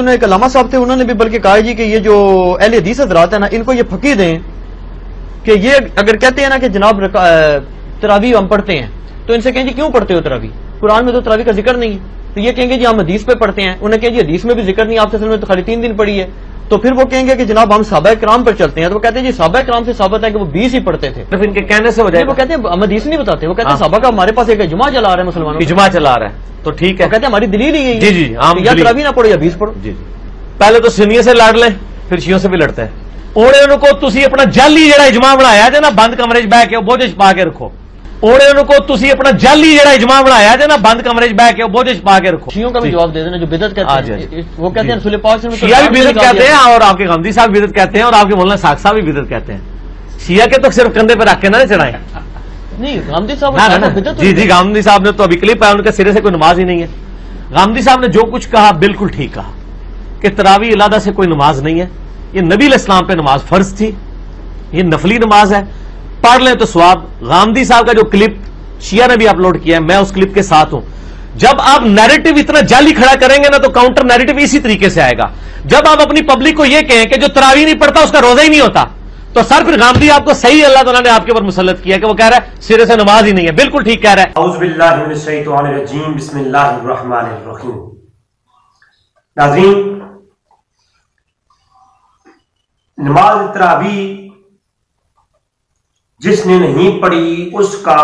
ایک علامہ صاحب تھے، انہوں نے بھی بلکہ کہا جی کہ یہ جو اہل حدیث حضرات ہیں نا، ان کو یہ پھکی دیں کہ یہ اگر کہتے ہیں نا کہ جناب تراویح ہم پڑھتے ہیں تو ان سے کہیں جی کیوں پڑھتے ہو تراویح؟ قرآن میں تو تراویح کا ذکر نہیں ہے. تو یہ کہیں گے جی ہم حدیث پہ پڑھتے ہیں. انہیں کہیں جی حدیث میں بھی ذکر نہیں، آپ سے میں تو خالی 3 دن پڑھی ہے. تو پھر وہ کہیں گے کہ جناب ہم صحابہ کرام پر چلتے ہیں. تو وہ کہتے ہیں جی صحابہ کرام سے ثابت ہے کہ وہ 20 ہی پڑھتے تھے. ان کے کہنے سے ہو جائے، وہ کہتے ہیں ہم حدیث نہیں بتاتے، وہ کہتے ہیں صحابہ کا ہمارے پاس ایک اجماع چلا رہا ہے، مسلمانوں اجماع چلا رہا ہے تو ٹھیک ہے. وہ کہتے ہیں ہماری دلیل ہی ہے جی جی یا تراویح نہ پڑھو یا 20 پڑھو. جی جی پہلے تو سنیے سے لڑ لیں پھر شیعوں سے بھی لڑتے ہیں. اوڑے ان کو تسی اپنا جعلی جڑا اجماع بنایا جے نا بند کمرے چ بیٹھ کے بوجھ پا کے رکھو. اوڑے ان کو تسی اپنا جعلی جڑا اجماع بنایا جے نا بند کمرے چ بیٹھ کے بوجھ پا کے رکھو. شیعوں کا بھی جواب دے دینا جو بدعت کہتے ہیں، وہ کہتے ہیں رسول پاک صلی اللہ علیہ وسلم شیعہ بھی بدعت کہتے ہیں اور آپ کے غامدی صاحب بھی بدعت کہتے ہیں اور آپ کے مولانا ساق صاحب بھی بدعت کہتے ہیں. شیعہ کے تو صرف کندھے پہ رکھ کے نہ چڑھائیں. نہیں غامدی صاحب جی جی غامدی صاحب نے تو ابھی کلپ ہے، ان کے سرے سے کوئی نماز ہی نہیں ہے. غامدی صاحب نے جو کچھ کہا بالکل ٹھیک کہا کہ تراویح علیحدہ سے کوئی نماز نہیں ہے. یہ نبی علیہ السلام پہ نماز فرض تھی، یہ نفلی نماز ہے، پڑھ لیں تو ثواب. غامدی صاحب کا جو کلپ شیعہ نے بھی اپلوڈ کیا ہے، میں اس کلپ کے ساتھ ہوں. جب آپ نیریٹو اتنا جعلی کھڑا کریں گے نا تو کاؤنٹر نیریٹو اسی طریقے سے آئے گا. جب آپ اپنی پبلک کو یہ کہیں کہ جو تراویح نہیں پڑھتا اس کا روزہ ہی نہیں ہوتا، تو سر پھر غامدی آپ کو صحیح اللہ تعالیٰ نے آپ کے اوپر مسلط کیا کہ وہ کہہ رہا ہے سرے سے نماز ہی نہیں ہے. بالکل ٹھیک کہہ رہا ہے. اعوذ باللہ من الشیطان الرجیم، بسم اللہ الرحمن الرحیم. ناظرین، نماز تراویح جس نے نہیں پڑھی اس کا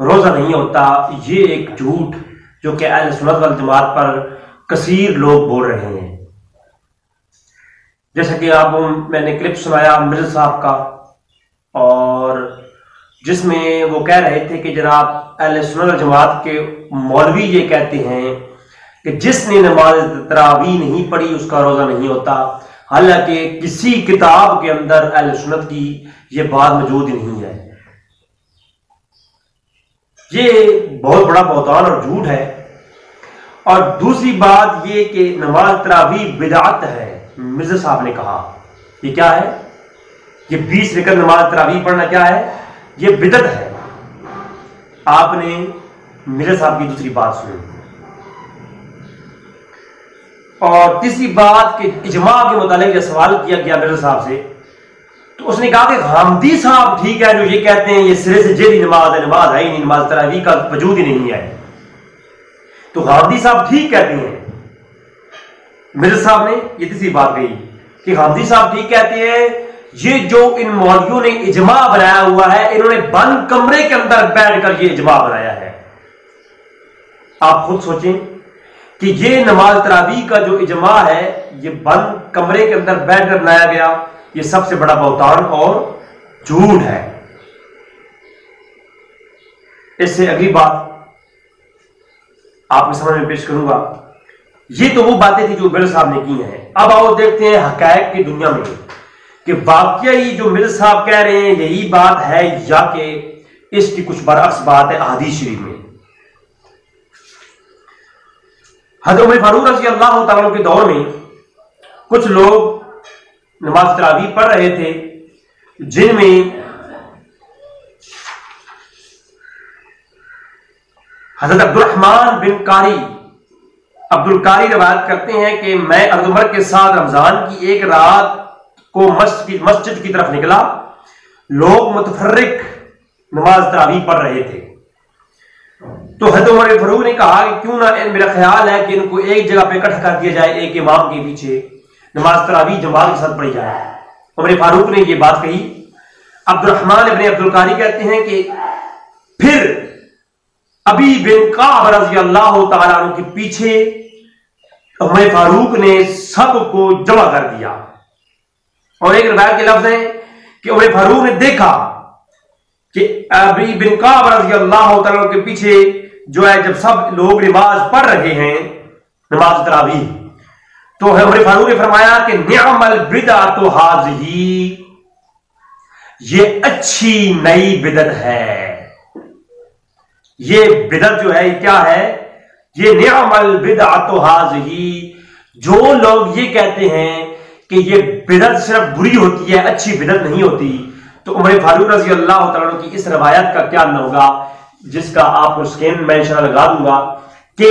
روزہ نہیں ہوتا، یہ ایک جھوٹ جو کہ اہل سنت والجماعت پر کثیر لوگ بول رہے ہیں. جیسا کہ آپ میں نے کلپ سنایا مرزا صاحب کا، اور جس میں وہ کہہ رہے تھے کہ جناب اہل سنت والجماعت کے مولوی یہ کہتے ہیں کہ جس نے نماز تراویح نہیں پڑھی اس کا روزہ نہیں ہوتا، حالانکہ کسی کتاب کے اندر اہل سنت کی یہ بات موجود ہی نہیں ہے. یہ بہت بڑا بہتان اور جھوٹ ہے. اور دوسری بات یہ کہ نماز تراویح بدعت ہے. مرزا صاحب نے کہا یہ کیا ہے؟ یہ 20 رکعت نماز تراویح پڑھنا کیا ہے؟ یہ بدعت ہے. آپ نے مرزا صاحب کی دوسری بات سنی. اور تیسری بات کہ اجماع کے متعلق جب سوال کیا گیا مرزا صاحب سے تو اس نے کہا کہ غامدی صاحب ٹھیک ہے جو یہ کہتے ہیں یہ سرے سے جیلی نماز ہے، نماز ہے ہی نہیں، نماز تراویح کا وجود ہی نہیں ہے. تو غامدی صاحب ٹھیک کہتے ہیں. مرزا صاحب نے یہ تیسری بات کہی کہ غامدی صاحب ٹھیک کہتے ہیں، یہ جو ان مولویوں نے اجماع بنایا ہوا ہے انہوں نے بند کمرے کے اندر بیٹھ کر یہ اجماع بنایا ہے. آپ خود سوچیں کہ یہ نماز تراویح کا جو اجماع ہے یہ بند کمرے کے اندر بیٹھ کر بنایا گیا. یہ سب سے بڑا بہتان اور جھوٹ ہے. اس سے اگلی بات آپ کے سامنے میں پیش کروں گا. یہ تو وہ باتیں تھی جو مرزا صاحب نے کی ہیں. اب آؤ دیکھتے ہیں حقائق کی دنیا میں کہ واقعی جو مرزا صاحب کہہ رہے ہیں یہی بات ہے یا کہ اس کی کچھ برعکس بات ہے. احادیث شریف میں حضرت عمر فاروق رضی اللہ تعالیٰ عنہ کے دور میں کچھ لوگ نماز تراویح پڑھ رہے تھے، جن میں حضرت عبدالرحمن بن قاری عبدالقاری روایت کرتے ہیں کہ میں حضرت عمر کے ساتھ رمضان کی ایک رات کو مسجد کی طرف نکلا. لوگ متفرق نماز تراویح پڑھ رہے تھے. تو حضرت عمر فاروق نے کہا کہ کیوں نہ میرا خیال ہے کہ ان کو ایک جگہ پہ اکٹھا کر دیا جائے، ایک امام کے پیچھے نماز تراویح جماعت کے ساتھ پڑھی جائے. عمر فاروق نے یہ بات کہی. عبدالرحمن ابن عبدالقاری کہتے ہیں کہ پھر ابی بن کعب رضی اللہ تعالیٰ عنہ کے پیچھے عمر فاروق نے سب کو جمع کر دیا. اور ایک روایت کے لفظ ہے کہ عمر فاروق نے دیکھا کہ ابی بن کعب رضی اللہ تعالیٰ عنہ کے پیچھے جو ہے جب سب لوگ نماز پڑھ رہے ہیں نماز تراویح، تو عمر فاروق نے فرمایا کہ نعم البدعۃ ھذہ، یہ اچھی نئی بدعت ہے. یہ بدعت جو ہے یہ کیا ہے؟ یہ نعم البدعۃ ھذہ. جو لوگ یہ کہتے ہیں کہ یہ بدعت صرف بری ہوتی ہے، اچھی بدعت نہیں ہوتی، تو عمر فاروق رضی اللہ تعالیٰ عنہ کی اس روایت کا کیا ہوگا، جس کا آپ کو اسکرین میں انشاءاللہ لگا دوں گا، کہ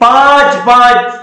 5-5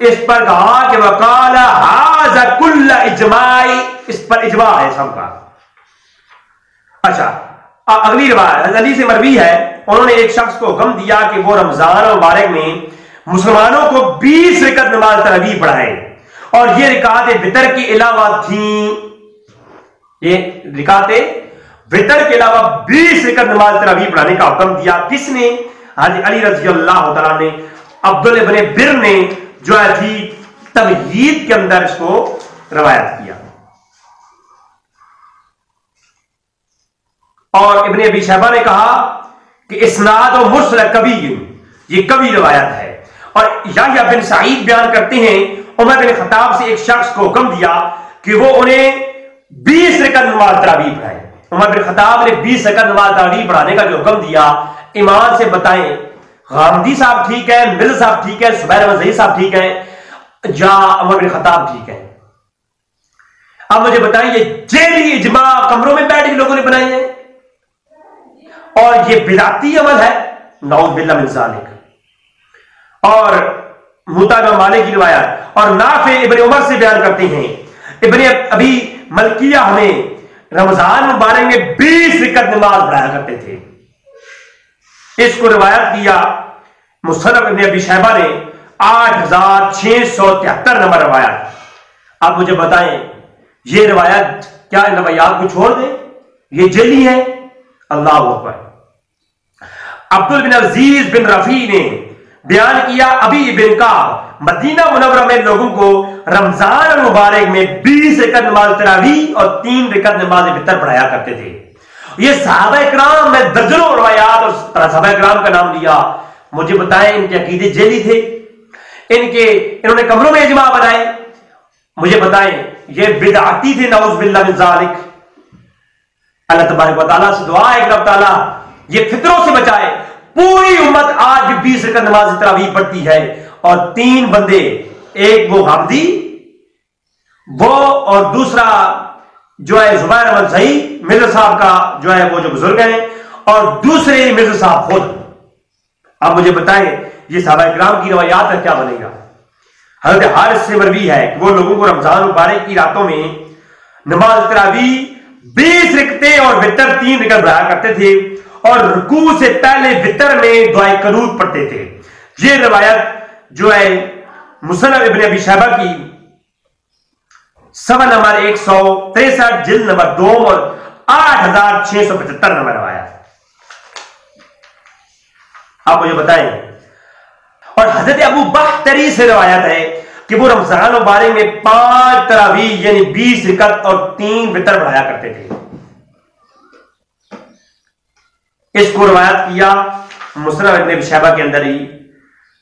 اس پر کہا کہ وقال ھذا کل اجماعی، اس پر اجماع ہے سب کا. اچھا اگلی روایت علی سے مروی ہے، انہوں نے ایک شخص کو حکم دیا کہ وہ رمضان مبارک میں مسلمانوں کو 20 رکعت نماز تراویح پڑھائے، اور یہ رکعتیں وتر کے علاوہ تھیں. یہ رکعتیں وتر کے علاوہ 20 رکعت نماز تراویح پڑھانے کا حکم دیا. کس نے؟ حضرت علی رضی اللہ تعالیٰ نے. عبداللہ بن بر نے جو ہے تھی تمہید کے اندر اس کو روایت کیا. اور ابن ابی شیبہ نے کہا کہ اسناد و مرسل کبھی، یہ کبھی روایت ہے. اور یحییٰ بن سعید بیان کرتے ہیں عمر بن خطاب سے ایک شخص کو حکم دیا کہ وہ انہیں 20 رکعت نماز تراویح پڑھائے. عمر بن خطاب نے 20 رکعت نماز تراویح پڑھانے کا جو حکم دیا، ایمان سے بتائیں غامدی صاحب ٹھیک ہے، مرزا صاحب ٹھیک ہے، زبیر احمد زئی صاحب ٹھیک ہے، یا عمر بن خطاب ٹھیک ہے؟ اب مجھے بتائیں یہ جیلی اجماع کمروں میں بیٹھ کے لوگوں نے بنائی ہے، اور یہ بدعتی عمل ہے، نعوذ باللہ من ذالک. اور مطالبہ مالک کی روایت اور نافع ابن عمر سے بیان کرتے ہیں ابن ابی ملکیہ ہمیں رمضان مبارک میں 20 رکعت نماز پڑھایا کرتے تھے. اس کو روایت کیا مصنف ابن ابی شیبہ نے 8673 نمبر روایت. آپ مجھے بتائیں یہ روایت کیا ان روایات کو چھوڑ دیں؟ یہ جعلی ہے. اللہ اکبر. عبد بن عزیز بن رفیع نے بیان کیا ابی بن کعب مدینہ منورہ میں لوگوں کو رمضان مبارک میں 20 رکعت نماز تراویح اور 3 رکعت نماز وتر پڑھایا کرتے تھے. یہ صحابہ کرام، میں درجنوں روایات اور صحابہ کرام کا نام لیا. مجھے بتائیں ان کے عقیدے جعلی تھے؟ انہوں نے کمروں میں اجماع بنائے. مجھے بتائیں یہ بدعتی تھے، نعوذ باللہ من ذالک. اللہ تبارک و تعالیٰ سے دعا ہے کہ رب تعالیٰ یہ فطروں سے بچائے. پوری امت آج بھی 20 رکعت نماز تراویح پڑھتی ہے، اور 3 بندے، ایک وہ غامدی وہ، اور دوسرا جو ہے زبیر احمد زئی مرزا صاحب کا جو ہے وہ جو بزرگ ہیں، اور دوسرے مرزا صاحب خود. اب مجھے بتائیں یہ صحابہ کرام کی روایات کا کیا بنے گا؟ حضرت حارث سے مروی ہے کہ وہ لوگوں کو رمضان مبارک کی راتوں میں نماز تراویح 20 رکعتیں اور وتر 3 رکعت پڑھایا کرتے تھے، اور رکوع سے پہلے وتر میں دعائے قنوت پڑھتے تھے. یہ روایت جو ہے مصنف ابن ابی شیبہ کی صفحہ نمبر 163 جلد نمبر 2 اور 8675 نمبر روایت. آپ مجھے بتائیں. اور حضرت ابو بختری سے روایت ہے کہ وہ رمضان مبارک میں 5 تراویح یعنی 20 رکعت اور 3 وتر پڑھایا کرتے تھے. اس کو روایت کیا مصنف ابن ابی شیبہ کے اندر ہی.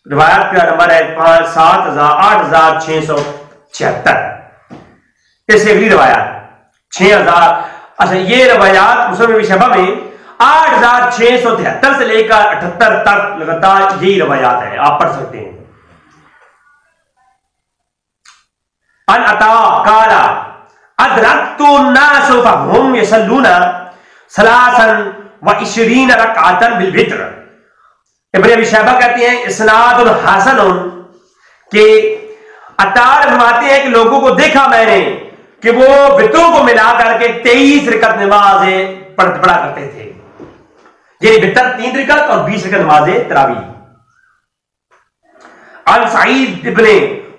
روایت کا نمبر ہے 8676. اس سے اگلی روایت 6000. اچھا یہ روایات مصنف ابن ابی شیبہ میں 8673 سے لے کر 78 تک لگاتار یہی روایات ہیں، آپ پڑھ سکتے ہیں. ان عطا قال ادرکت الناس فهم يصلون 23 رکعتا بالوتر. ابن ابی شیبہ کہتے ہیں اسناد حسن کہ عطا فرماتے ہیں کہ لوگوں کو دیکھا میں نے کہ وہ وتروں کو ملا کر کے 23 رکعت نمازیں پڑھا کرتے تھے، یعنی وتر 3 رکعت اور 20 رکعت نماز تراویح. عن سعید ابن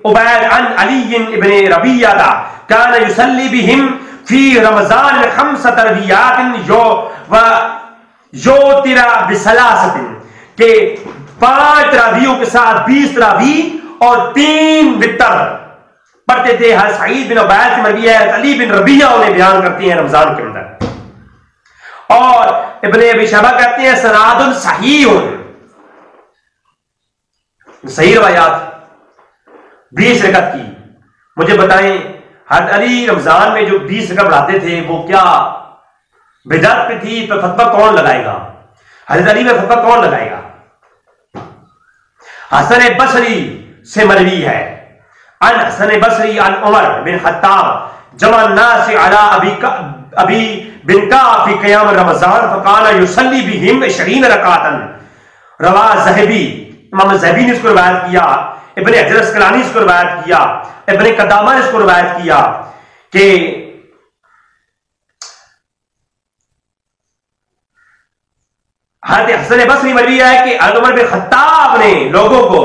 عبید عن علی ابن ربیعہ کان یصلی بهم فی رمضان 5 تراویحات یوتر بثلاثۃ، کہ 5 تراویحوں کے ساتھ 20 تراویح اور 3 وتر پڑھتے تھے. ہر سعید بن عبید سے مروی ہے، علی بن ربیعہ انہیں بیان کرتے ہیں رمضان کے اندر. اور ابن ابی شیبہ کہتے ہیں سناد صحیح، صحیح روایات 20 رکعت کی. مجھے بتائیں حضرت علی رمضان میں جو 20 رکعت پڑھاتے تھے وہ کیا بدعت پہ تھی؟ تو فتویٰ کون لگائے گا؟ حضرت علی میں فتویٰ کون لگائے گا؟ حسن بصری سے مروی ہے عن حسن بصری عن عمر بن خطاب جمع الناس علی ابی بن کعب فی قیام رمضان فقال یصلی بهم 20 رکعتا. روا ذہبی، امام ذہبی نے اس کو روایت کیا ابن حجر اسقلانی اس کو روایت کیا, ابن قدامہ نے اس کو روایت کیا کہ حضرت حسن بصری مروی ہے کہ حضرت عمر بن خطاب نے لوگوں کو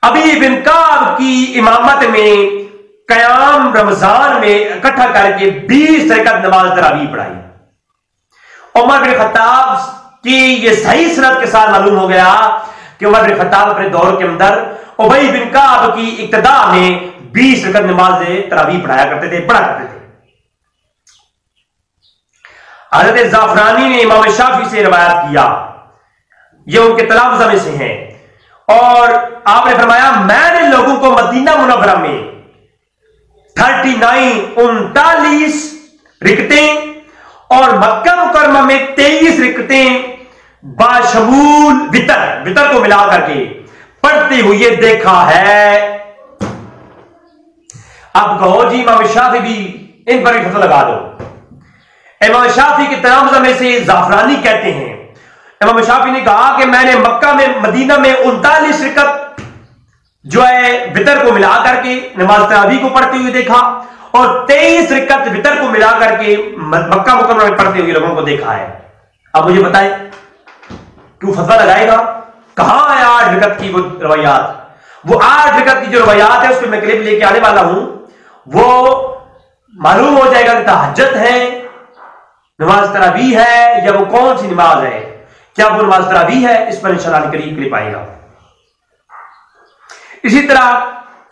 ابی بن کعب کی امامت میں قیام رمضان میں اکٹھا کر کے 20 رکعت نماز تراویح پڑھائی. عمر بن خطاب کی یہ صحیح سند کے ساتھ معلوم ہو گیا کہ عمر بن خطاب اپنے دور کے اندر ابی بن کعب کی اقتداء میں 20 رکعت نماز تراویح پڑھا کرتے تھے. حضرت زعفرانی نے امام شافعی سے روایت کیا, یہ ان کے تلامذہ میں سے ہیں, اور آپ نے فرمایا میں نے لوگوں کو مدینہ منورہ میں 39 رکعتیں اور مکہ مکرمہ میں 23 رکعتیں باشمول وتر کو ملا کر کے پڑھتے ہوئے دیکھا ہے. اب کہو جی امام شافعی بھی ان پر بھی فتویٰ لگا دو. امام شافعی کے تلامذہ میں سے زعفرانی کہتے ہیں, امام شافعی نے کہا کہ میں نے مکہ میں مدینہ میں 39 رکعت جو ہے وتر کو ملا کر کے نماز تراویح کو پڑھتے ہوئے دیکھا, اور 23 رکعت وتر کو ملا کر کے مکہ مکرمہ میں پڑھتے ہوئے لوگوں کو دیکھا ہے. اب مجھے بتائیں کیوں فتویٰ لگائے گا؟ کہاں ہے 8 رکعت کی وہ روایات؟ وہ 8 رکعت کی جو روایات ہے اس کو میں کلپ لے کے آنے والا ہوں, وہ معلوم ہو جائے گا کہ تہجد ہے, نماز تراویح ہے, یا وہ کون سی نماز ہے. کیا وہ نماز تراویح ہے؟ اس پر انشاءاللہ قریب کلپ آئے گا. اسی طرح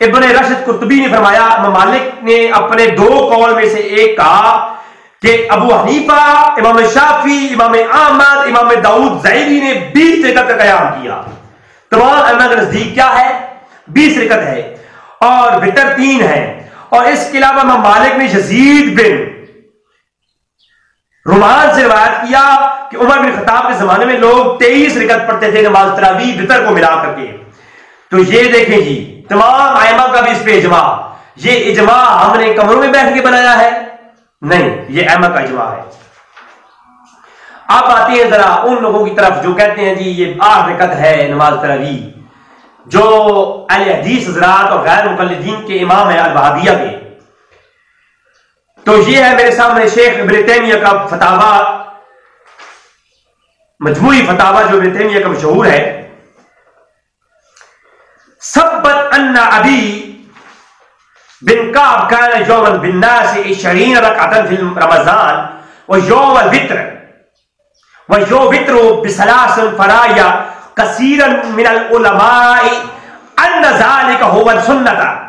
ابن رشد قرطبی نے فرمایا, امام مالک نے اپنے 2 قول میں سے ایک کہا کہ ابو حنیفہ, امام شافعی, امام احمد, امام داؤد ظاہری نے 20 رکعت کا قیام کیا. تمام ائمہ کے نزدیک کیا ہے؟ 20 رکعت ہے, اور وتر 3 ہے. اور اس کے علاوہ امام مالک نے یزید بن رومان سے روایت کیا کہ عمر بن خطاب کے زمانے میں لوگ 23 رکعت پڑھتے تھے نماز تراویح وتر کو ملا کر کے. تو یہ دیکھیں جی تمام ائمہ کا بھی اس پہ اجماع. یہ اجماع ہم نے کمروں میں بیٹھ کے بنایا ہے؟ نہیں, یہ ائمہ کا اجماع ہے. آپ آتے ہیں ذرا ان لوگوں کی طرف جو کہتے ہیں جی یہ 8 رکعت ہے نماز تراویح, جو اہل حدیث حضرات اور غیر مقلدین کے امام ہیں الوہابیہ کے. تو یہ ہے میرے سامنے شیخ ابن تیمیہ کا فتاوا, مجموعی فتاوا جو ابن تیمیہ کا مشہور ہے. ثبت ان ابی بن کعب كان يوما بالناس 20 ركعة في رمضان ويوم الوتر وتر بثلاث فرايا كثيرا من العلماء ان ذلك هو السنة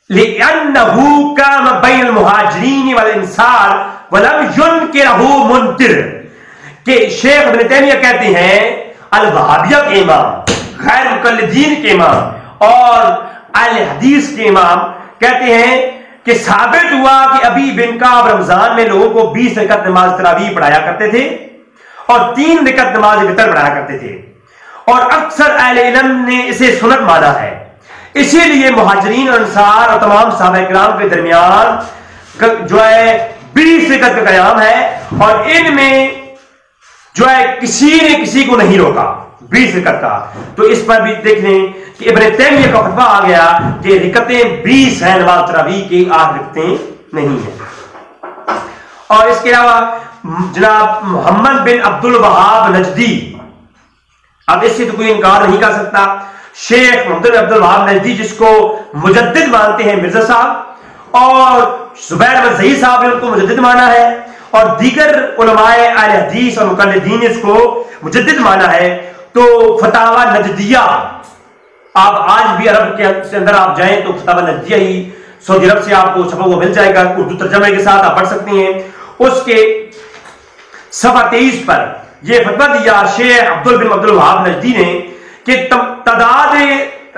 لأنه كان بين المهاجرين والانصار ولم ينكره منکر. کہ شیخ ابن تیمیہ کہتے ہیں الوہابیہ کے امام, غیر مقلدین کے امام اور اہل حدیث کے امام کہتے ہیں کہ ثابت ہوا کہ ابی بن کعب رمضان میں لوگوں کو 20 رکعت نماز تراویح پڑھایا کرتے تھے اور 3 رکعت نماز وتر پڑھایا کرتے تھے, اور اکثر اہل علم نے اسے سنت مانا ہے. اسی لیے مہاجرین اور انصار اور تمام صحابہ کرام کے درمیان جو ہے 20 رکعت کا قیام ہے, اور ان میں جو ہے کسی نے کسی کو نہیں روکا 20 رکعت کا. تو اس پر بھی دیکھ لیں کہ ابن تیمیہ کا فتویٰ آ گیا کہ رکعتیں 20 ہیں نماز تراویح کی, 8 رکعتیں نہیں ہیں. اور اس کے علاوہ جناب محمد بن عبد الوہاب نجدی, اب اس سے تو کوئی انکار نہیں کر سکتا, شیخ محمد بن عبد الوہاب نجدی جس کو مجدد مانتے ہیں مرزا صاحب, اور زبیر احمد زہی صاحب نے ان کو مجدد مانا ہے, اور دیگر علماء اہل حدیث اور مقلدین نے اس کو مجدد مانا ہے. تو فتاوا نجدیہ آپ آج بھی عرب کے اندر آپ جائیں تو فتاوا نجدیہ ہی سعودی عرب سے آپ کو چھپا ہوا مل جائے گا, اردو ترجمے کے ساتھ آپ پڑھ سکتے ہیں. اس کے صفحہ 23 پر یہ فتویٰ دیا شیخ عبد الوہاب نجدی نے کہ تعداد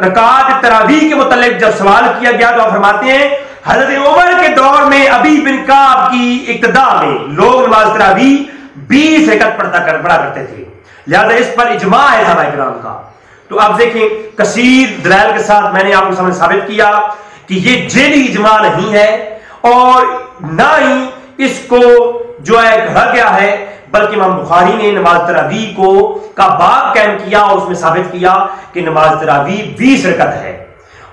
رکعات تراویح کے متعلق جب سوال کیا گیا تو آپ فرماتے ہیں حضرت عمر کے دور میں ابی بن کعب کی اقتداء میں لوگ نماز تراویح 20 رکعت پڑھا کرتے تھے, لہذا اس پر اجماع ہے صحابہ کرام کا. تو آپ دیکھیں کثیر دلائل کے ساتھ میں نے آپ کو سامنے ثابت کیا کہ یہ جعلی اجماع نہیں ہے, اور نہ ہی اس کو جو ہے گھڑا گیا ہے, بلکہ امام بخاری نے نماز تراویح کا باب قائم کیا اور اس میں ثابت کیا کہ نماز تراویح 20 رکعت ہے.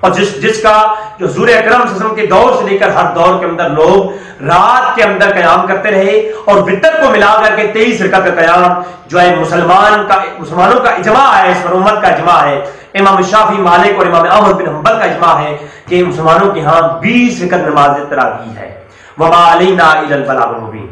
اور جس کا جو حضور اکرم صلی اللہ علیہ وسلم کے دور سے لے کر ہر دور کے اندر لوگ رات کے اندر قیام کرتے رہے، اور وتر کو ملا کر کے 23 رکعت کا قیام جو ہے مسلمانوں کا اجماع ہے، اس پر امت کا اجماع ہے، امام شافعی، مالک اور امام احمد بن حنبل کا اجماع ہے کہ مسلمانوں کے ہاں 20 رکعت نماز تراویح ہے۔ وما علینا الا البلاغ المبین۔